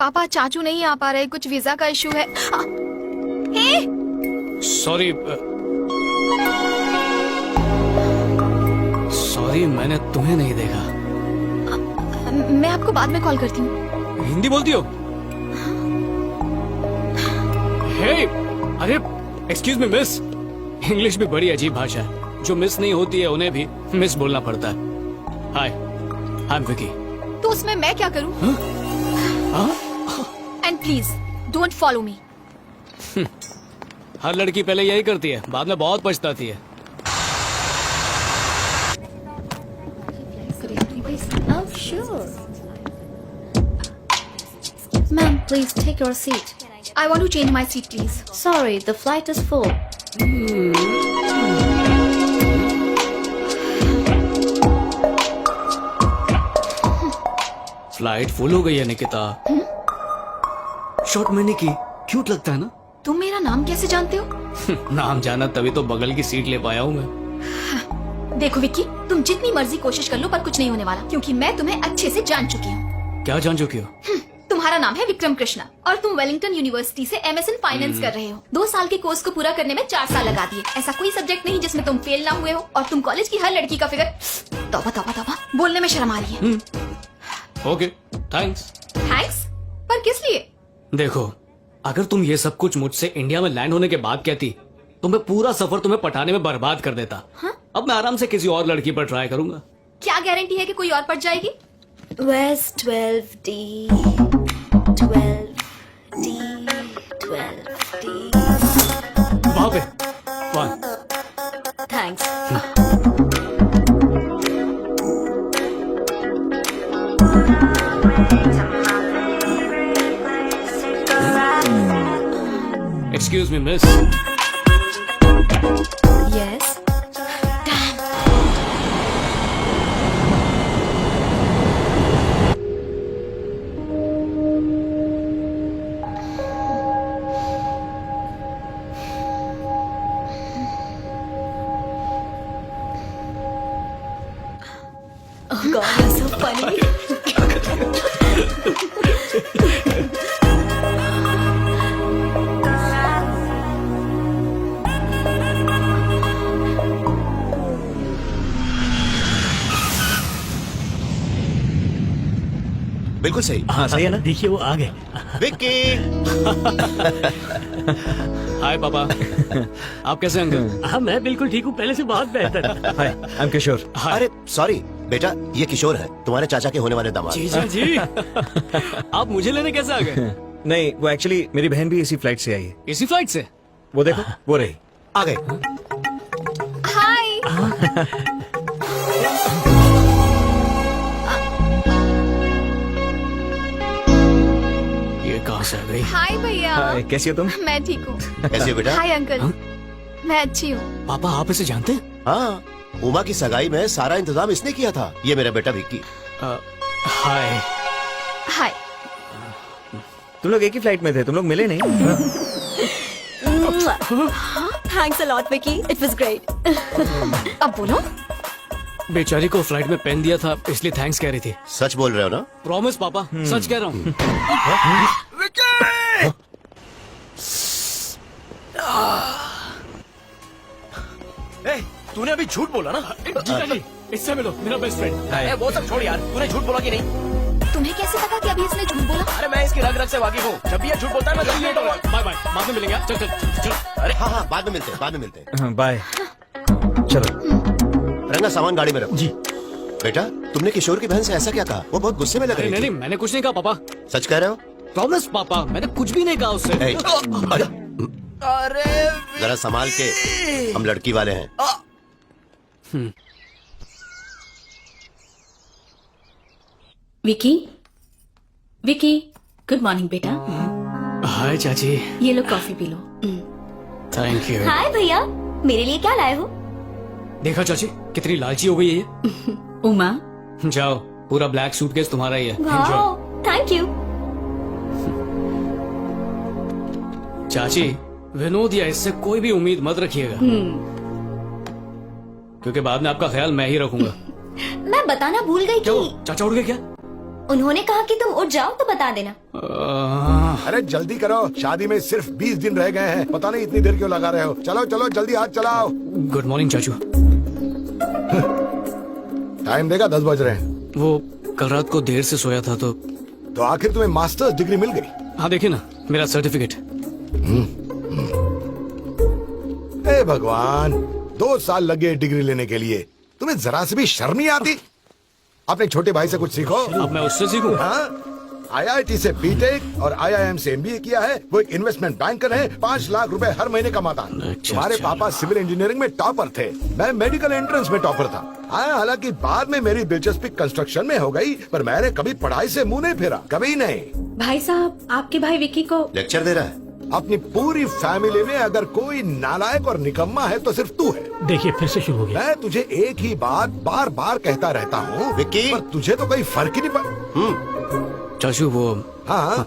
पापा चाचू नहीं आ पा रहे, कुछ वीजा का इशू है। हे सॉरी सॉरी, मैंने तुम्हें नहीं देखा। मैं आपको बाद में कॉल करती हूँ। हिंदी बोलती हो? हे, अरे एक्सक्यूज मी मिस, इंग्लिश भी बड़ी अजीब भाषा है। जो मिस नहीं होती है उन्हें भी मिस बोलना पड़ता है। Hi, I am Vicky. तो उसमें मैं क्या करूँ? And please don't follow me. हर लड़की पहले यही करती है, बाद में बहुत पछताती है। Oh, sure. Ma'am, please take your seat. I want to change my seat, please. Sorry, the flight is full. Flight full हो गई है निकिता। शॉर्ट मैंने की, क्यूट लगता है ना? तुम मेरा नाम कैसे जानते हो? नाम जाना तभी तो बगल की सीट ले पाया हूँ मैं। देखो विक्की, तुम जितनी मर्जी कोशिश कर लो पर कुछ नहीं होने वाला, क्योंकि मैं तुम्हें अच्छे से जान चुकी हूँ। क्या जान चुकी हो? तुम्हारा नाम है विक्रम कृष्णा और तुम वेलिंगटन यूनिवर्सिटी से MSN फाइनेंस कर रहे हो। 2 साल के कोर्स को पूरा करने में 4 साल लगा दिए। ऐसा कोई सब्जेक्ट नहीं जिसमें तुम फेल ना हुए हो। और तुम कॉलेज की हर लड़की का फिगर, तौबा तौबा तौबा, बोलने में शर्म आ रही है। Okay, thanks. थैंक्स? पर किस लिए? देखो, अगर तुम ये सब कुछ मुझसे इंडिया में लैंड होने के बाद कहती तो मैं पूरा सफर तुम्हें पटाने में बर्बाद कर देता। अब मैं आराम से किसी और लड़की पर ट्राई करूंगा। क्या गारंटी है कि कोई और पट जाएगी? Where's 12D? 12D. 12D. वहां पे 1। Thanks. Excuse me miss. Yes. Oh God, you're so funny. बिल्कुल सही। हाँ सही है ना। देखिए वो आ गए। विक्की, हाय पापा। आप कैसे अंकल? हाँ मैं बिल्कुल ठीक हूँ, पहले से बहुत बेहतर। हाय, आई एम किशोर। हाय। अरे सॉरी बेटा, ये किशोर है, तुम्हारे चाचा के होने वाले दामाद। जीजा जी, आप मुझे लेने कैसे आ गए? नहीं, वो एक्चुअली मेरी बहन भी इसी फ्लाइट से आई है। इसी फ्लाइट से? वो देखो, वो रही। आ गए। हाय। ये कहाँ से आ गई? हाय भैया। हाय, कैसी हो तुम? मैं ठीक हूँ। कैसे हो बेटा? Hi uncle. मैं अच्छी हूँ। पापा आप इसे जानते हैं? हाँ, उमा की सगाई में सारा इंतजाम इसने किया था। ये मेरा बेटा विक्की। हाय। हाय। तुम लोग एक ही फ्लाइट में थे, तुम लोग मिले नहीं? Thanks a lot, Vicky. It was great. अब बोलो। बेचारी को फ्लाइट में पेन दिया था इसलिए थैंक्स कह रही थी। सच बोल रहे हो ना? प्रॉमिस पापा, सच कह रहा हूँ। तूने अभी झूठ बोला ना? जीजा जी, इससे मिलो, मेरा बेस्ट फ्रेंड। वो सब छोड़ यार, तूने झूठ बोला कि नहीं? तुम्हें कैसे पता कि अभी इसने झूठ बोला? अरे मैं इसकी रग रग से वाकिफ हूँ, जब भी ये झूठ बोलता है मैं जल्दी लेट हो गया। बाय बाय, बाद में मिलेंगे। चल चल चल। अरे हाँ, बाद में मिलते हैं, बाद में मिलते हैं। हाँ, बाय। चलो। रंगा, सामान गाड़ी में रखो। जी। बेटा, तुमने किशोर की बहन से ऐसा क्या कहा? वो बहुत गुस्से में लग अरे रही नहीं थी। नहीं, मैंने कुछ नहीं कहा पापा। सच कह रहे हो? प्रॉमिस पापा, मैंने कुछ भी नहीं कहा उससे। ए, अरे जरा संभाल के, हम लड़की वाले हैं। विकी, विकी, गुड मॉर्निंग बेटा। हाय चाची। ये लो कॉफी पी लो। Thank you. हाय भैया, मेरे लिए क्या लाए हो? देखा चाची, कितनी लालची हो गई है ये। उमा। जाओ, पूरा ब्लैक सूटकेस तुम्हारा ही है। Wow, Enjoy। Thank you. चाची, विनोद या इससे कोई भी उम्मीद मत रखिएगा, क्योंकि बाद में आपका ख्याल मैं ही रखूंगा। मैं बताना भूल गई क्या कि वो, चाचा उड़ गए क्या? उन्होंने कहा कि तुम उठ जाओ तो बता देना। अरे जल्दी करो, शादी में सिर्फ 20 दिन रह गए हैं। पता नहीं इतनी देर क्यों लगा रहे हो। चलो चलो जल्दी हाथ चलाओ। गुड मॉर्निंग चाचू। टाइम देगा, 10 बज रहे हैं। वो कल रात को देर से सोया था तो आखिर तुम्हें मास्टर्स डिग्री मिल गई? हाँ देखिए ना मेरा सर्टिफिकेट। हे भगवान, 2 साल लगे डिग्री लेने के लिए, तुम्हें जरा से भी शर्म नहीं आती? अपने छोटे भाई से कुछ सीखो। अब मैं उससे सीखूं? हाँ, IIT से बीटेक और IIM से MBA किया है। वो एक इन्वेस्टमेंट बैंकर है, 5 लाख रुपए हर महीने कमाता है। अच्छा, तुम्हारे अच्छा। पापा सिविल इंजीनियरिंग में टॉपर थे, मैं मेडिकल एंट्रेंस में टॉपर था। हाँ, हालांकि बाद में मेरी दिलचस्पी कंस्ट्रक्शन में हो गई, पर मैंने कभी पढ़ाई से मुंह नहीं फेरा, कभी नहीं। भाई साहब, आपके भाई विकी को लेक्चर दे रहा है। अपनी पूरी फैमिली में अगर कोई नालायक और निकम्मा है तो सिर्फ तू है। देखिए फिर से शुरू हो गया। मैं तुझे एक ही बात बार बार कहता रहता हूँ विक्की। पर तुझे तो कोई फर्क ही नहीं पड़। चाचू वो हाँ,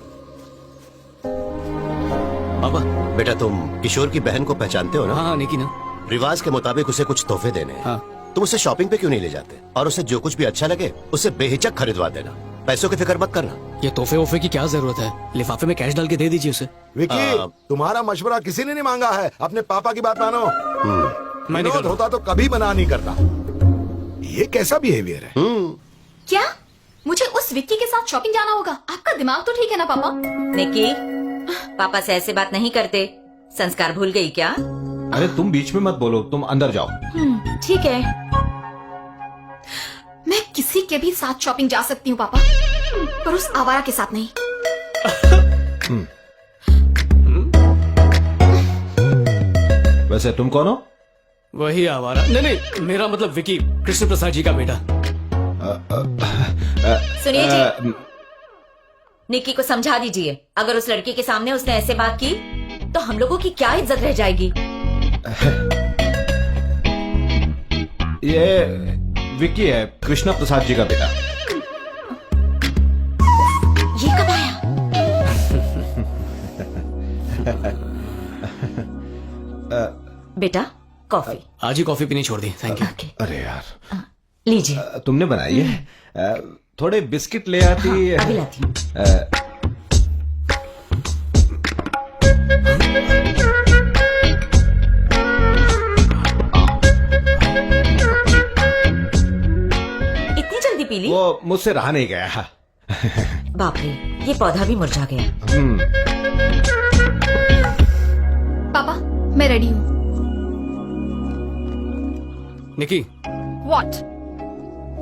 पापा। बेटा तुम किशोर की बहन को पहचानते हो ना? हाँ निकी ना। रिवाज के मुताबिक उसे कुछ तोहफे देने हैं। हाँ। तुम उसे शॉपिंग पे क्यों नहीं ले जाते और उसे जो कुछ भी अच्छा लगे उसे बेहिचक खरीदवा देना। पैसों की फिक्र मत करना। ये तोहफे वोफे की क्या जरूरत है, लिफाफे में कैश डाल के दे दीजिए उसे। विकी, तुम्हारा मशवरा किसी ने नहीं मांगा है, अपने पापा की बात मानो। मैं निकल विनोद रहा हूं। होता तो कभी मना नहीं करता। ये कैसा बिहेवियर है? क्या मुझे उस विक्की के साथ शॉपिंग जाना होगा? आपका दिमाग तो ठीक है ना पापा? निकी, पापा से ऐसे बात नहीं करते। संस्कार भूल गई क्या? अरे तुम बीच में मत बोलो, तुम अंदर जाओ। ठीक है। मैं किसी के भी साथ शॉपिंग जा सकती हूँ पापा, पर उस आवारा के साथ नहीं। वैसे तुम कौन हो? वही आवारा। नहीं नहीं, मेरा मतलब विकी, कृष्ण प्रसाद जी का बेटा। सुनिए जी, निकी को समझा दीजिए, अगर उस लड़की के सामने उसने ऐसे बात की तो हम लोगों की क्या इज्जत रह जाएगी। ये विक्की है, कृष्णा प्रसाद जी का बेटा। ये कब आया? बेटा कॉफी। आज ही कॉफी पीनी छोड़ दी, थैंक यू। ओके, अरे यार, लीजिए। तुमने बनाई है? थोड़े बिस्किट ले आती। अभी लाती हूँ। इतनी जल्दी पी ली? वो मुझसे रहा नहीं गया। बाप रे, ये पौधा भी मुरझा गया। पापा मैं रेडी हूँ। निकी व्हाट?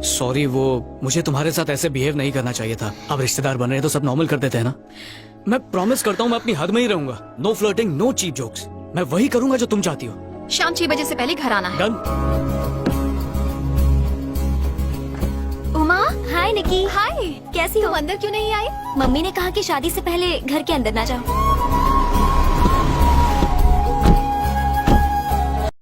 सॉरी, वो मुझे तुम्हारे साथ ऐसे बिहेव नहीं करना चाहिए था। अब रिश्तेदार बन रहे हैं तो सब नॉर्मल कर देते हैं ना। मैं प्रॉमिस करता हूँ मैं अपनी हद में ही रहूंगा। No flirting, no cheap jokes. मैं वही करूंगा जो तुम चाहती हो। शाम 6 बजे से पहले घर आना है। डन। उमा, हाय निकी। हाय, कैसी हो? तुम अंदर क्यों नहीं आई? मम्मी ने कहा कि शादी से पहले घर के अंदर ना जाओ।